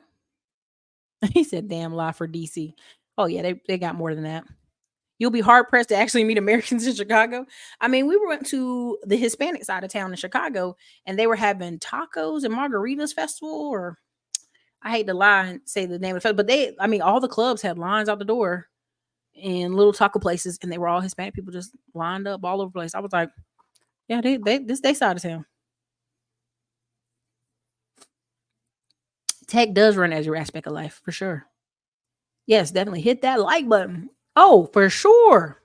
He said, damn lie for DC. Oh yeah, they got more than that. You'll be hard pressed to actually meet Americans in Chicago. I mean, we went to the Hispanic side of town in Chicago and they were having tacos and margaritas festival, or I hate to lie and say the name of the festival, but all the clubs had lines out the door in little taco places and they were all Hispanic people just lined up all over the place. I was like, yeah, this they side of town. Tech does run as your aspect of life for sure. Yes, definitely hit that like button. Oh, for sure.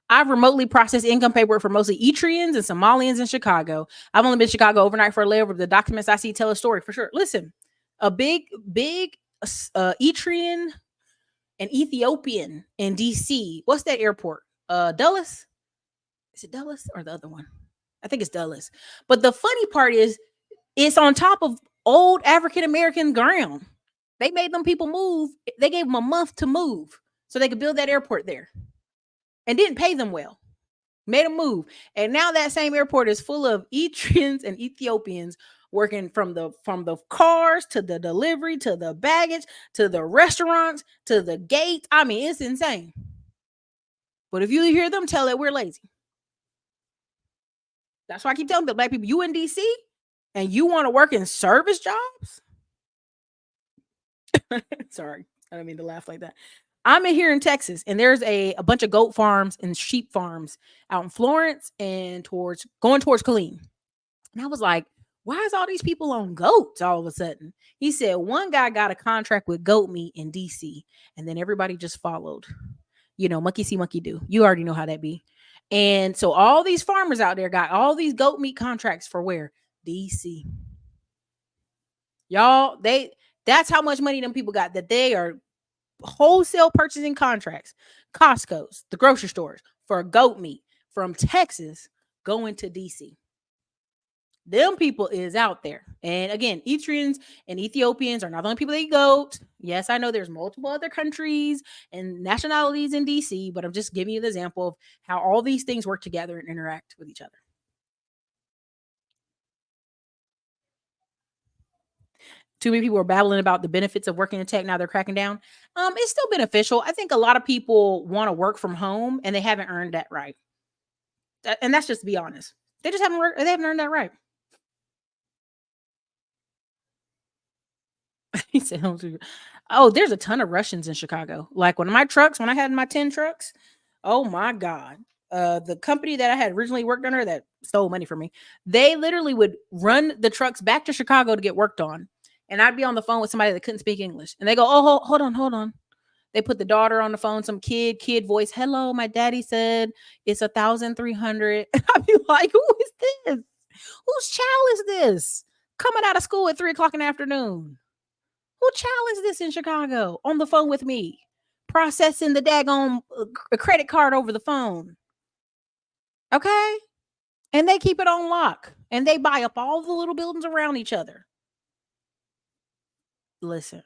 I've remotely processed income paperwork for mostly Eritreans and Somalians in Chicago. I've only been to Chicago overnight for a layover. The documents I see tell a story for sure. Listen, a big Eritrean and Ethiopian in DC. What's that airport? Dulles? Is it Dulles or the other one? I think it's Dulles. But the funny part is it's on top of old African-American ground. They made them people move. They gave them a month to move so they could build that airport there and didn't pay them well. Made them move. And now that same airport is full of Eritreans and Ethiopians working from the cars to the delivery to the baggage to the restaurants to the gates. I mean, it's insane. But if you hear them tell it, we're lazy. That's why I keep telling the black people, you in DC and you want to work in service jobs? Sorry, I don't mean to laugh like that. I'm in here in Texas, and there's a bunch of goat farms and sheep farms out in Florence and going towards Killeen. And I was like, why is all these people on goats all of a sudden? He said one guy got a contract with goat meat in DC, and then everybody just followed. Monkey see, monkey do. You already know how that be. And so all these farmers out there got all these goat meat contracts for where? DC. Y'all, that's how much money them people got, that they are wholesale purchasing contracts. Costco's, the grocery stores for goat meat from Texas going to DC. Them people is out there. And again, Eritreans and Ethiopians are not the only people that goat. Yes, I know there's multiple other countries and nationalities in DC, but I'm just giving you the example of how all these things work together and interact with each other. Too many people are babbling about the benefits of working in tech. Now they're cracking down. It's still beneficial. I think a lot of people want to work from home and they haven't earned that right. And that's just to be honest. They just haven't worked. They haven't earned that right. He said, "Oh, there's a ton of Russians in Chicago. Like when I had my 10 trucks, oh my God. The company that I had originally worked under that stole money from me, they literally would run the trucks back to Chicago to get worked on. And I'd be on the phone with somebody that couldn't speak English. And they go, oh, hold on. They put the daughter on the phone, some kid voice. Hello, my daddy said it's 1,300. I'd be like, who is this? Whose child is this? Coming out of school at 3:00 in the afternoon. Who child is this in Chicago on the phone with me? Processing the daggone credit card over the phone. Okay. And they keep it on lock. And they buy up all the little buildings around each other. Listen,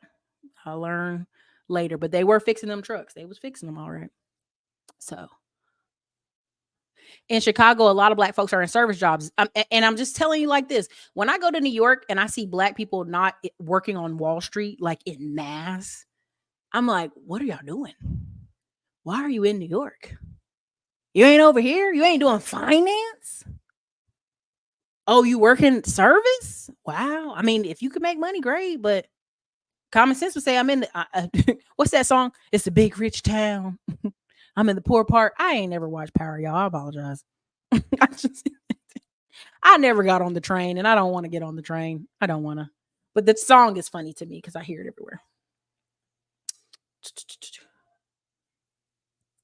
I'll learn later, but they were fixing them trucks. They was fixing them all right. So in Chicago, a lot of Black folks are in service jobs. And I'm just telling you like this. When I go to New York and I see Black people not working on Wall Street, like in mass, I'm like, what are y'all doing? Why are you in New York? You ain't over here? You ain't doing finance? Oh, you working service? Wow. I mean, if you can make money, great. But common sense would say I'm in the, what's that song? It's the big rich town. I'm in the poor part. I ain't never watched Power, y'all. I apologize. I never got on the train and I don't want to get on the train. I don't want to. But the song is funny to me because I hear it everywhere.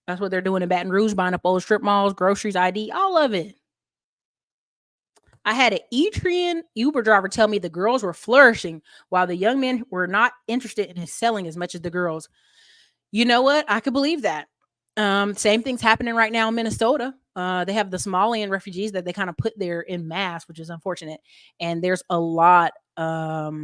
That's what they're doing in Baton Rouge, buying up old strip malls, groceries, ID, all of it. I had an Eritrean Uber driver tell me the girls were flourishing while the young men were not interested in his selling as much as the girls. You know what? I could believe that. Same thing's happening right now in Minnesota. They have the Somalian refugees that they kind of put there in mass, which is unfortunate. And there's a lot of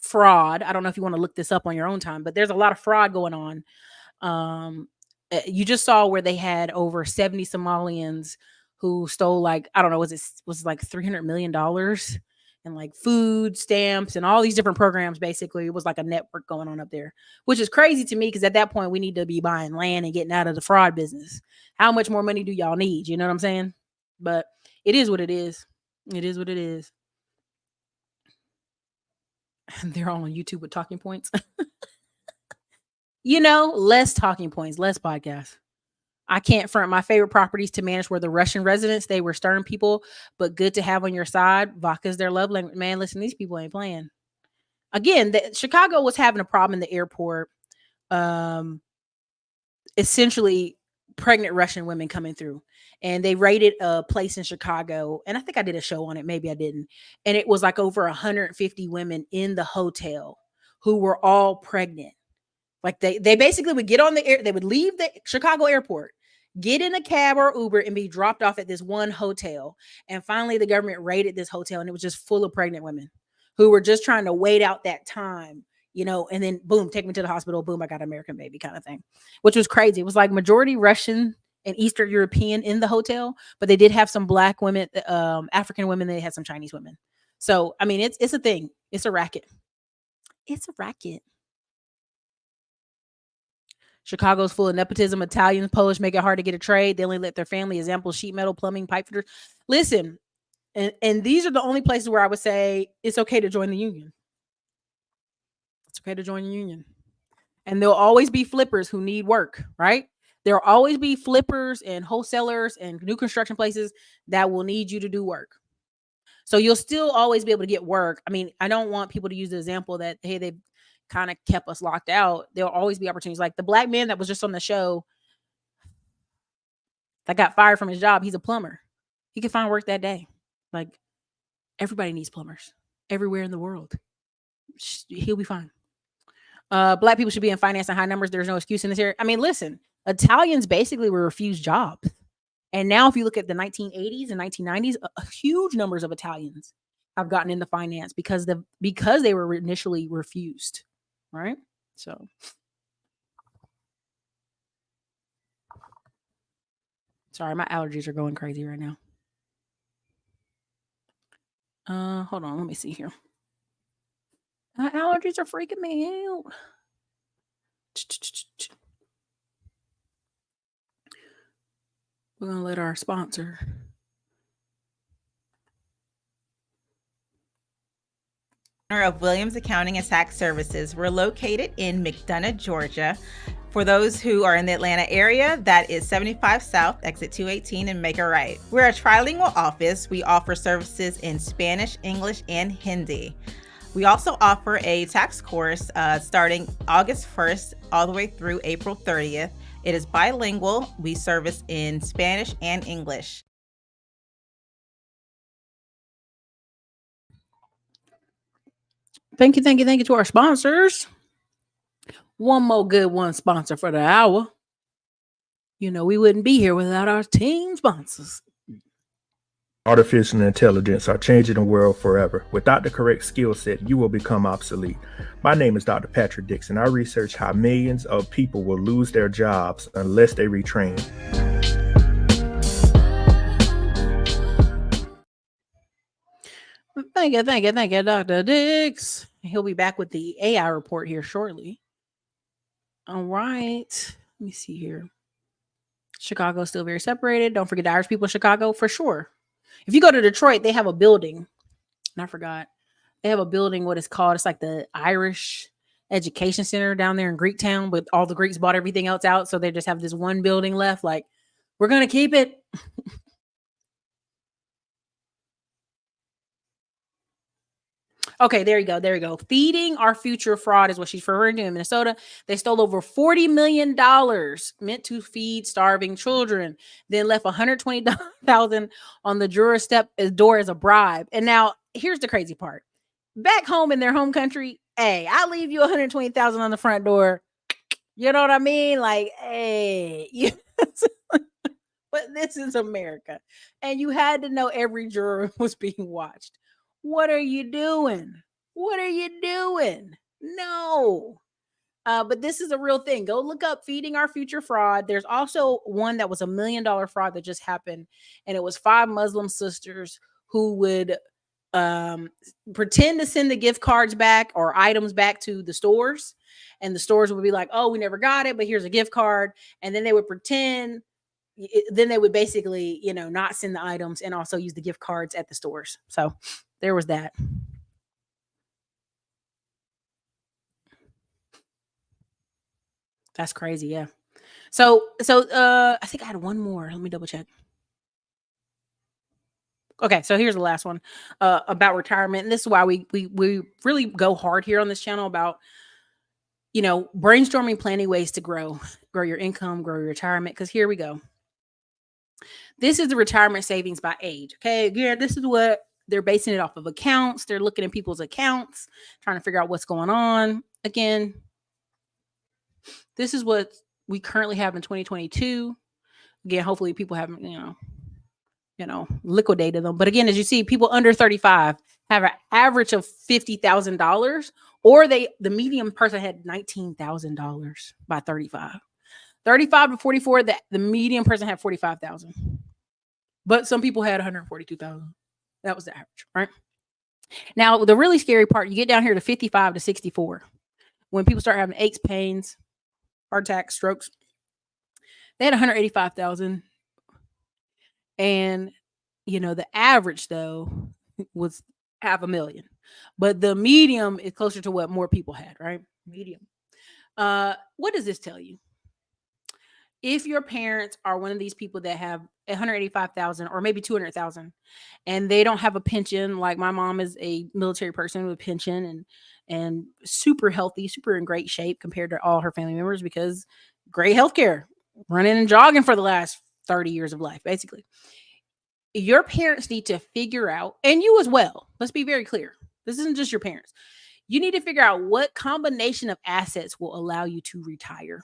fraud. I don't know if you want to look this up on your own time, but there's a lot of fraud going on. You just saw where they had over 70 Somalians who stole like, I don't know, was it like $300 million and like food stamps and all these different programs. Basically, it was like a network going on up there, which is crazy to me because at that point we need to be buying land and getting out of the fraud business. How much more money do y'all need? You know what I'm saying? But it is what it is. It is what it is. They're all on YouTube with talking points. Less talking points, less podcasts. I can't front. My favorite properties to manage were the Russian residents. They were stern people, but good to have on your side. Vodka's their love language. Man, listen, these people ain't playing. Again, Chicago was having a problem in the airport. Essentially, pregnant Russian women coming through. And they raided a place in Chicago. And I think I did a show on it. Maybe I didn't. And it was like over 150 women in the hotel who were all pregnant. Like they basically would get on the air. They would leave the Chicago airport, get in a cab or Uber and be dropped off at this one hotel. And finally the government raided this hotel and it was just full of pregnant women who were just trying to wait out that time, and then boom, take me to the hospital. Boom, I got an American baby kind of thing, which was crazy. It was like majority Russian and Eastern European in the hotel, but they did have some Black women, African women. They had some Chinese women. So, I mean, it's a thing. It's a racket. It's a racket. Chicago's full of nepotism. Italians, Polish make it hard to get a trade. They only let their family, example, sheet metal, plumbing, pipe fitters. Listen, and these are the only places where I would say it's okay to join the union. It's okay to join the union. And there'll always be flippers who need work, right? There'll always be flippers and wholesalers and new construction places that will need you to do work. So you'll still always be able to get work. I mean, I don't want people to use the example that, hey, they kind of kept us locked out. There'll always be opportunities. Like the Black man that was just on the show that got fired from his job, he's a plumber. He could find work that day. Like everybody needs plumbers everywhere in the world. He'll be fine. Black people should be in finance in high numbers. There's no excuse in this area. I mean, listen, Italians basically were refused jobs. And now if you look at the 1980s and 1990s, huge numbers of Italians have gotten into finance because they were initially refused, right? So sorry, my allergies are going crazy right now. Hold on, let me see here. My allergies are freaking me out. We're gonna let our sponsor. Of Williams Accounting and Tax Services. We're located in McDonough, Georgia. For those who are in the Atlanta area, that is 75 South, exit 218, and make a right. We're a trilingual office. We offer services in Spanish, English, and Hindi. We also offer a tax course starting August 1st all the way through April 30th. It is bilingual. We service in Spanish and English. Thank you to our sponsors. One more good one sponsor for the hour. You know, we wouldn't be here without our team sponsors. Artificial intelligence are changing the world forever. Without the correct skill set, you will become obsolete. My name is Dr. Patrick Dixon. I research how millions of people will lose their jobs unless they retrain. Thank you, Dr. Dix. He'll be back with the AI report here shortly. All right. Let me see here. Chicago is still very separated. Don't forget the Irish people in Chicago for sure. If you go to Detroit, they have a building. And I forgot. They have a building, what it's called. It's like the Irish Education Center down there in Greektown, but all the Greeks bought everything else out. So they just have this one building left. Like, we're going to keep it. Okay, there you go. Feeding our future fraud is what she's referring to in Minnesota. They stole over $40 million meant to feed starving children, then left $120,000 on the juror's door as a bribe. And now here's the crazy part. Back home in their home country, hey, I'll leave you $120,000 on the front door. You know what I mean? Like, hey, but this is America. And you had to know every juror was being watched. What are you doing? No. But this is a real thing. Go look up Feeding Our Future Fraud. There's also one that was $1 million fraud that just happened. And it was 5 Muslim sisters who would pretend to send the gift cards back or items back to the stores. And the stores would be like, oh, we never got it, but here's a gift card. And then they would pretend. Then they would basically, not send the items and also use the gift cards at the stores. So there was that. That's crazy. Yeah. So I think I had one more. Let me double check. Okay. So here's the last one about retirement. And this is why we really go hard here on this channel about, brainstorming, planning ways to grow your income, grow your retirement. Cause here we go. This is the retirement savings by age. Okay. Again, this is what they're basing it off of accounts. They're looking at people's accounts, trying to figure out what's going on. Again, this is what we currently have in 2022. Again, hopefully people haven't, liquidated them. But again, as you see, people under 35 have an average of $50,000, or the median person had $19,000 by 35. 35 to 44, the median person had 45,000. But some people had 142,000. That was the average, right? Now, the really scary part, you get down here to 55 to 64. When people start having aches, pains, heart attacks, strokes, they had 185,000. And, the average, though, was $500,000. But the medium is closer to what more people had, right? Medium. What does this tell you? If your parents are one of these people that have 185,000 or maybe 200,000 and they don't have a pension, like my mom is a military person with a pension and super healthy, super in great shape compared to all her family members because great healthcare, running and jogging for the last 30 years of life, basically. Your parents need to figure out, and you as well, let's be very clear. This isn't just your parents. You need to figure out what combination of assets will allow you to retire.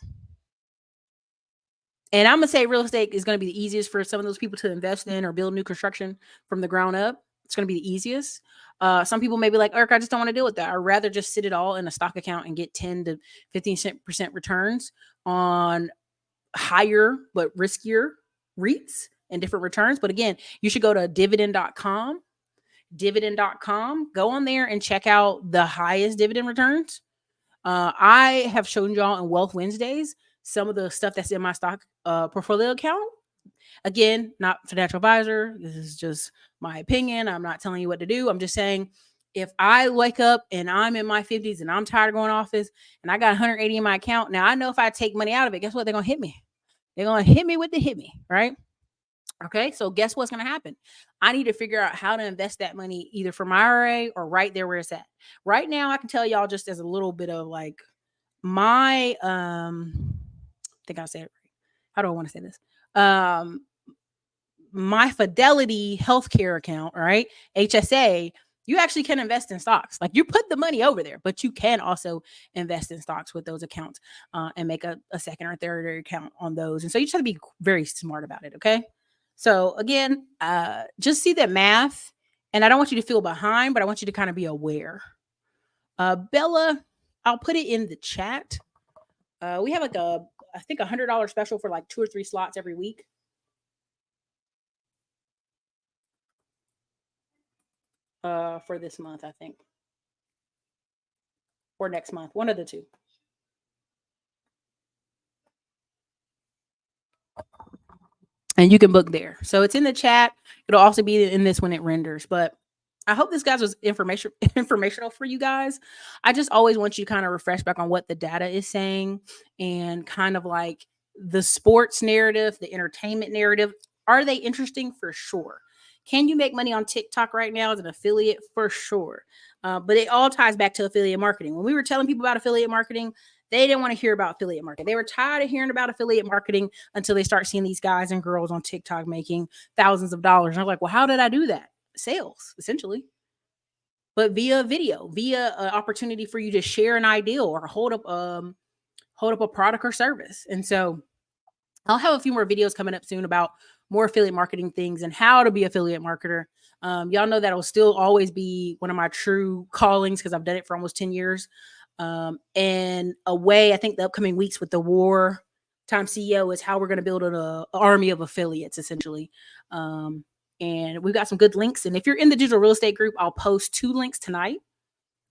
And I'm gonna say real estate is gonna be the easiest for some of those people to invest in or build new construction from the ground up. It's gonna be the easiest. Some people may be like, Eric, I just don't want to deal with that. I'd rather just sit it all in a stock account and get 10 to 15% returns on higher but riskier REITs and different returns. But again, you should go to dividend.com. Dividend.com. Go on there and check out the highest dividend returns. I have shown y'all in Wealth Wednesdays some of the stuff that's in my stock portfolio account. Again, not financial advisor. This is just my opinion. I'm not telling you what to do. I'm just saying, if I wake up and I'm in my 50s and I'm tired of going to office and I got 180 in my account, now I know if I take money out of it, guess what? They're going to hit me. They're going to hit me with the hit me, right? Okay, so guess what's going to happen? I need to figure out how to invest that money either for my IRA or right there where it's at. Right now, I can tell y'all just as a little bit of like my, I think I'll say it right. How do I want to say this? My Fidelity healthcare account, right? HSA, you actually can invest in stocks. Like, you put the money over there, but you can also invest in stocks with those accounts and make a second or third account on those. And so you just have to be very smart about it. Okay. So again, just see that math, and I don't want you to feel behind, but I want you to kind of be aware. Bella, I'll put it in the chat. We have like I think $100 special for like 2 or 3 slots every week. For this month, I think, or next month, one of the two. And you can book there. So it's in the chat. It'll also be in this when it renders. But I hope this guys was informational for you guys. I just always want you to kind of refresh back on what the data is saying and kind of like the sports narrative, the entertainment narrative. Are they interesting? For sure. Can you make money on TikTok right now as an affiliate? For sure. But it all ties back to affiliate marketing. When we were telling people about affiliate marketing, they didn't want to hear about affiliate marketing. They were tired of hearing about affiliate marketing until they start seeing these guys and girls on TikTok making thousands of dollars. And I'm like, well, how did I do that? Sales, essentially. But via video, via an opportunity for you to share an idea or hold up a product or service. And so I'll have a few more videos coming up soon about more affiliate marketing things and how to be affiliate marketer. Y'all know that'll still always be one of my true callings because I've done it for almost 10 years. And a way, I think the upcoming weeks with the Wartime CEO is how we're going to build an army of affiliates, essentially. And we've got some good links. And if you're in the digital real estate group, I'll post 2 links tonight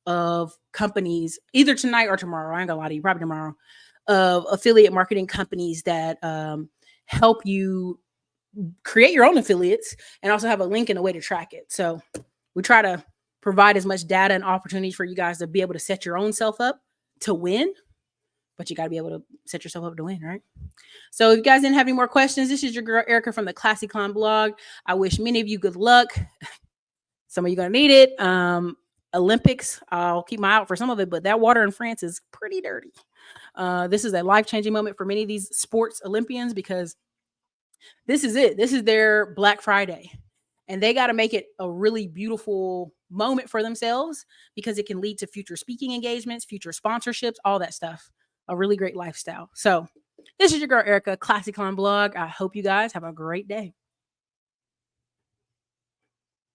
of companies, either tonight or tomorrow. I ain't gonna lie to you, probably tomorrow, of affiliate marketing companies that help you create your own affiliates and also have a link and a way to track it. So we try to provide as much data and opportunities for you guys to be able to set your own self up to win, but you got to be able to set yourself up to win, right? So if you guys didn't have any more questions, this is your girl Erica from the Classy Climb blog. I wish many of you good luck. Some of you gonna need it. Olympics, I'll keep my eye out for some of it, but that water in France is pretty dirty. This is a life-changing moment for many of these sports Olympians because this is it. This is their Black Friday. And they got to make it a really beautiful moment for themselves because it can lead to future speaking engagements, future sponsorships, all that stuff. A really great lifestyle. So this is your girl, Erica, Classy Climb blog. I hope you guys have a great day.